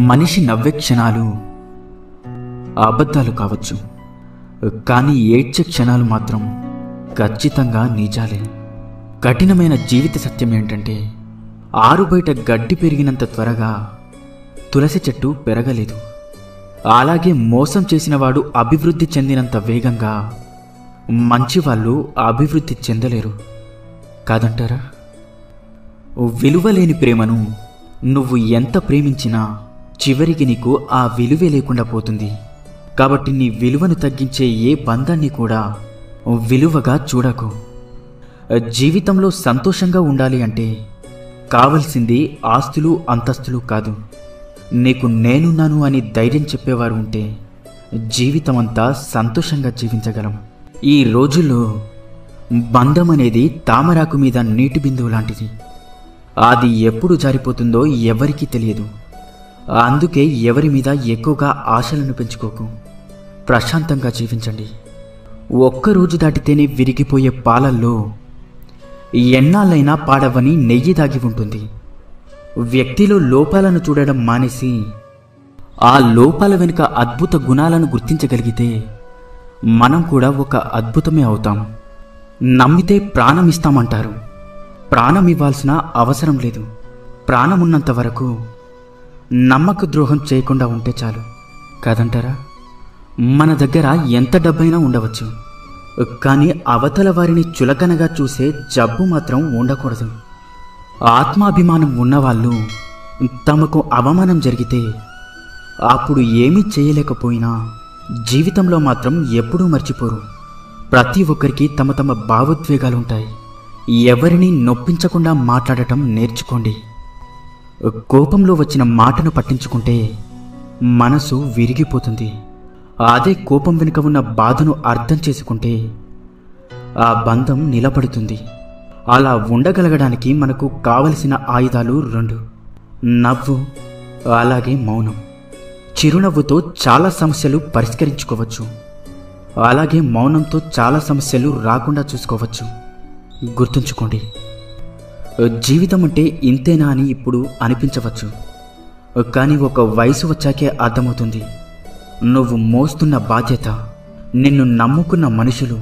మనిషి నవ్వే క్షణాలు అబద్ధాలు కావచ్చు, కానీ ఏడ్చే క్షణాలు మాత్రం ఖచ్చితంగా నిజాలే. కఠినమైన జీవిత సత్యం ఏంటంటే, ఆరుబయట గడ్డి పెరిగినంత త్వరగా తులసి చెట్టు పెరగలేదు. అలాగే మోసం చేసినవాడు అభివృద్ధి చెందినంత వేగంగా మంచివాళ్ళు అభివృద్ధి చెందలేరు కాదంటారా? విలువలేని ప్రేమను నువ్వు ఎంత ప్రేమించినా చివరికి నీకు ఆ విలువే లేకుండా పోతుంది. కాబట్టి నీ విలువను తగ్గించే ఏ బంధాన్ని కూడా విలువగా చూడకు. జీవితంలో సంతోషంగా ఉండాలి అంటే కావలసింది ఆస్తులు అంతస్తులు కాదు. నీకు నేనున్నాను అని ధైర్యం చెప్పేవారు ఉంటే జీవితమంతా సంతోషంగా జీవించగలం. ఈ రోజుల్లో బంధం అనేది తామరాకు మీద నీటి బిందువు లాంటిది. అది ఎప్పుడు జారిపోతుందో ఎవరికీ తెలియదు. అందుకే ఎవరి మీద ఎక్కువగా ఆశలను పెంచుకోకు. ప్రశాంతంగా జీవించండి. ఒక్కరోజు దాటితేనే విరిగిపోయే పాలల్లో ఎన్నాళ్ళైనా పాడవని నెయ్యి దాగి ఉంటుంది. వ్యక్తిలో లోపాలను చూడడం మానేసి ఆ లోపాల వెనుక అద్భుత గుణాలను గుర్తించగలిగితే మనం కూడా ఒక అద్భుతమే అవుతాం. నమ్మితే ప్రాణం ఇస్తామంటారు. ప్రాణం ఇవ్వాల్సిన అవసరం లేదు. ప్రాణమున్నంత వరకు నమ్మక ద్రోహం చేయకుండా ఉంటే చాలు కాదంటారా? మన దగ్గర ఎంత డబ్బైనా ఉండవచ్చు, కానీ అవతల వారిని చులకనగా చూసే జబ్బు మాత్రం ఉండకూడదు. ఆత్మాభిమానం ఉన్నవాళ్ళు తమకు అవమానం జరిగితే అప్పుడు ఏమీ చేయలేకపోయినా జీవితంలో మాత్రం ఎప్పుడూ మర్చిపోరు. ప్రతి ఒక్కరికి తమ తమ భావోద్వేగాలుంటాయి. ఎవరిని నొప్పించకుండా మాట్లాడటం నేర్చుకోండి. కోపంలో వచ్చిన మాటను పట్టించుకుంటే మనసు విరిగిపోతుంది. అదే కోపం వెనుక ఉన్న బాధను అర్థం చేసుకుంటే ఆ బంధం నిలబడుతుంది. అలా ఉండగలగడానికి మనకు కావలసిన ఆయుధాలు 2: నవ్వు, అలాగే మౌనం. చిరునవ్వుతో చాలా సమస్యలు పరిష్కరించుకోవచ్చు, అలాగే మౌనంతో చాలా సమస్యలు రాకుండా చూసుకోవచ్చు. గుర్తుంచుకోండి, జీవితం అంటే ఇంతేనా అని ఇప్పుడు అనిపించవచ్చు, కానీ ఒక వయసు వచ్చాకే అర్థమవుతుంది. నువ్వు మోస్తున్న బాధ్యత, నిన్ను నమ్ముకున్న మనుషులు,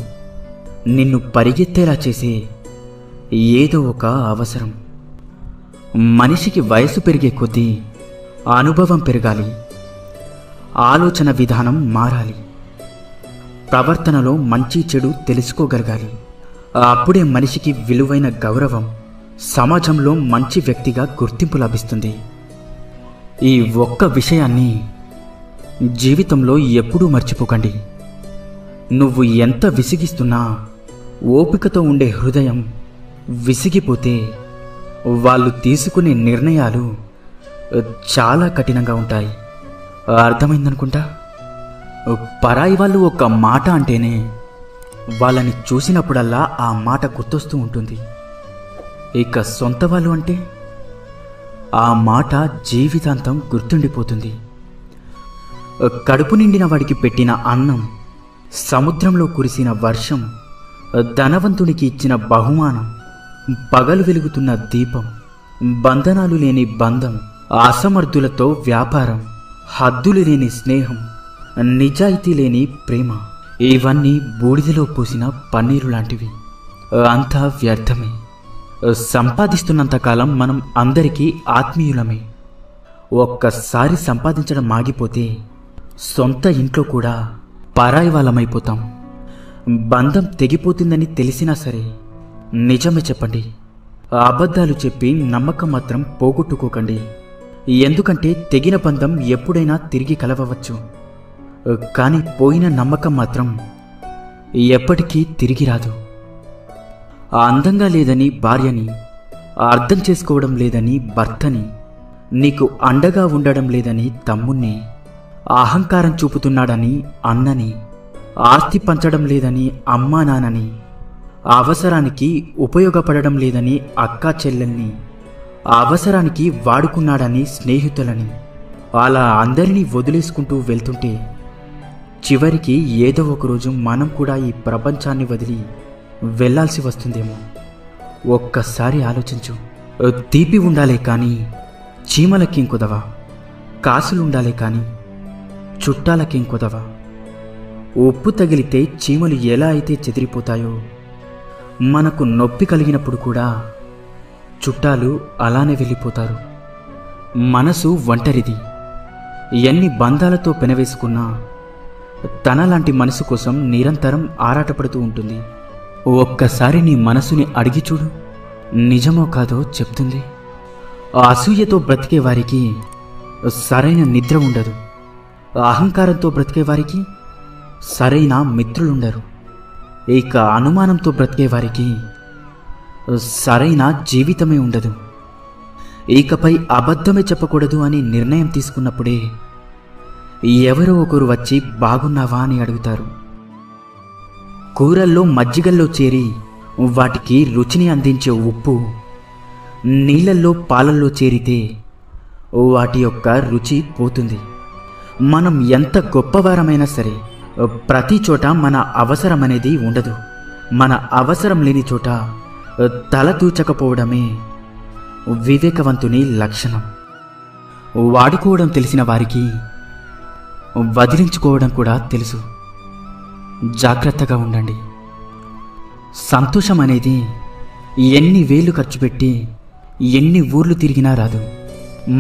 నిన్ను పరిగెత్తేలా చేసే ఏదో ఒక అవసరం. మనిషికి వయసు పెరిగే కొద్దీ అనుభవం పెరగాలి, ఆలోచన విధానం మారాలి, ప్రవర్తనలో మంచి చెడు తెలుసుకోగలగాలి. అప్పుడే మనిషికి విలువైన గౌరవం, సమాజంలో మంచి వ్యక్తిగా గుర్తింపు లభిస్తుంది. ఈ ఒక్క విషయాన్ని జీవితంలో ఎప్పుడూ మర్చిపోకండి. నువ్వు ఎంత విసిగిస్తున్నా ఓపికతో ఉండే హృదయం విసిగిపోతే వాళ్ళు తీసుకునే నిర్ణయాలు చాలా కఠినంగా ఉంటాయి. అర్థమైందనుకుంటా. పరాయి వాళ్ళు ఒక మాట అంటేనే వాళ్ళని చూసినప్పుడల్లా ఆ మాట గుర్తొస్తూ ఉంటుంది. ఇక సొంత వాళ్ళు అంటే ఆ మాట జీవితాంతం గుర్తుండిపోతుంది. కడుపు నిండిన వాడికి పెట్టిన అన్నం, సముద్రంలో కురిసిన వర్షం, ధనవంతునికి ఇచ్చిన బహుమానం, పగలు వెలుగుతున్న దీపం, బంధనాలు లేని బంధం, అసమర్థులతో వ్యాపారం, హద్దులు లేని స్నేహం, నిజాయితీ లేని ప్రేమ, ఇవన్నీ బూడిదలో పోసిన పన్నీరు లాంటివి. అంతా వ్యర్థమే. సంపాదిస్తున్నంతకాలం మనం అందరికీ ఆత్మీయులమే. ఒక్కసారి సంపాదించడం ఆగిపోతే సొంత ఇంట్లో కూడా పరాయి వాళ్ళమైపోతాం. బంధం తెగిపోతుందని తెలిసినా సరే నిజమే చెప్పండి. అబద్ధాలు చెప్పి నమ్మకం మాత్రం పోగొట్టుకోకండి. ఎందుకంటే తెగిన బంధం ఎప్పుడైనా తిరిగి కలవవచ్చు, కానీ పోయిన నమ్మకం మాత్రం ఎప్పటికీ తిరిగి రాదు. అందంగా లేదని భార్యని, అర్థం చేసుకోవడం లేదని భర్తని, నీకు అండగా ఉండడం లేదని తమ్ముణ్ణి, అహంకారం చూపుతున్నాడని అన్నని, ఆస్తి పంచడం లేదని అమ్మా నాన్నని, అవసరానికి ఉపయోగపడడం లేదని అక్కా చెల్లెల్ని, అవసరానికి వాడుకున్నాడని స్నేహితులని, అలా అందరినీ వదిలేసుకుంటూ వెళ్తుంటే చివరికి ఏదో ఒకరోజు మనం కూడా ఈ ప్రపంచాన్ని వదిలి వెళ్ళాల్సి వస్తుందేమో. ఒక్కసారి ఆలోచించు. తీపి ఉండాలే కానీ చీమలకేం కుదవా. కాసులుండాలే కాని చుట్టాలకేం కొదవా? ఉప్పు తగిలితే చీమలు ఎలా అయితే చెదిరిపోతాయో, మనకు నొప్పి కలిగినప్పుడు కూడా చుట్టాలు అలానే వెళ్ళిపోతారు. మనసు ఒంటరిది. ఎన్ని బంధాలతో పెనవేసుకున్నా తనలాంటి మనసు కోసం నిరంతరం ఆరాటపడుతూ ఉంటుంది. ఒక్కసారి నీ మనసుని అడిగి చూడు, నిజమో కాదో చెప్తుంది. అసూయతో బ్రతికే వారికి సరైన నిద్ర ఉండదు. అహంకారంతో బ్రతికే వారికి సరైన మిత్రులుండరు. ఇక అనుమానంతో బ్రతికే వారికి సరైన జీవితమే ఉండదు. ఇకపై అబద్ధమే చెప్పకూడదు అని నిర్ణయం తీసుకున్నప్పుడే ఎవరో ఒకరు వచ్చి బాగున్నావా అని అడుగుతారు. కూరల్లో మజ్జిగల్లో చేరి వాటికి రుచిని అందించే ఉప్పు నీళ్ళల్లో పాలల్లో చేరితే వాటి యొక్క రుచి పోతుంది. మనం ఎంత గొప్పవారమైనా సరే ప్రతి చోట మన అవసరం అనేది ఉండదు. మన అవసరం లేని చోట తల దూచకపోవడమే వివేకవంతుని లక్షణం. వాడుకోవడం తెలిసిన వారికి వదిలించుకోవడం కూడా తెలుసు. జాగ్రత్తగా ఉండండి. సంతోషం అనేది ఎన్ని వేలు ఖర్చు పెట్టి ఎన్ని ఊర్లు తిరిగినా రాదు.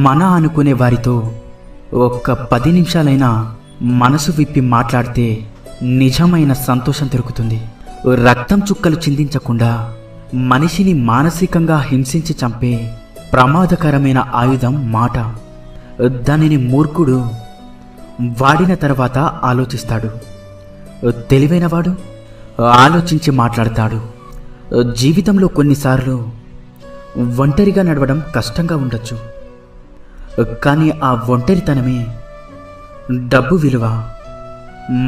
మన అనుకునే వారితో ఒక్క 10 నిమిషాలైనా మనసు విప్పి మాట్లాడితే నిజమైన సంతోషం దొరుకుతుంది. రక్తం చుక్కలు చిందించకుండా మనిషిని మానసికంగా హింసించి చంపే ప్రమాదకరమైన ఆయుధం మాట. దానిని మూర్ఖుడు వాడిన తర్వాత ఆలోచిస్తాడు. తెలివైనవాడు ఆలోచించి మాట్లాడతాడు. జీవితంలో కొన్నిసార్లు ఒంటరిగా నడవడం కష్టంగా ఉండొచ్చు. కానీ ఆ ఒంటరితనమే డబ్బు విలువ,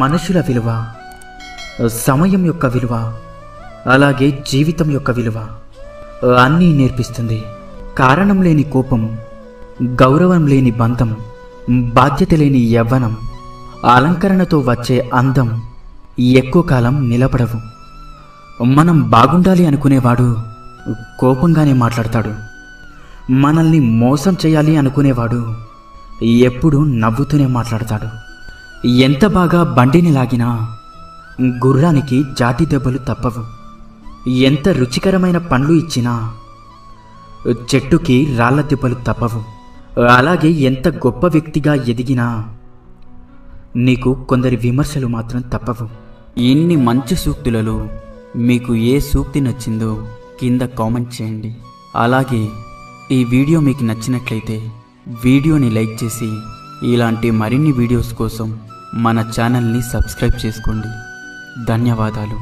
మనుషుల విలువ, సమయం యొక్క విలువ, అలాగే జీవితం యొక్క విలువ అన్నీ నేర్పిస్తుంది. కారణం లేని కోపం, గౌరవం లేని బంధం, బాధ్యత లేని యవ్వనం, అలంకరణతో వచ్చే అందం ఎక్కువ కాలం నిలబడవు. మనం బాగుండాలి అనుకునేవాడు కోపంగానే మాట్లాడతాడు. మనల్ని మోసం చేయాలి అనుకునేవాడు ఎప్పుడూ నవ్వుతూనే మాట్లాడతాడు. ఎంత బాగా బండిని లాగినా గుర్రానికి జాటి దెబ్బలు తప్పవు. ఎంత రుచికరమైన పండ్లు ఇచ్చినా చెట్టుకి రాళ్ల దెబ్బలు తప్పవు. అలాగే ఎంత గొప్ప వ్యక్తిగా ఎదిగినా నీకు కొందరి విమర్శలు మాత్రం తప్పవు. ఇన్ని మంచి సూక్తులలో మీకు ఏ సూక్తి నచ్చిందో కింద కామెంట్ చేయండి. అలాగే ఈ వీడియో మీకు నచ్చినట్లయితే వీడియోని లైక్ చేసి ఇలాంటి మరిన్ని వీడియోస్ కోసం మన ఛానల్ని సబ్స్క్రైబ్ చేసుకోండి. ధన్యవాదాలు.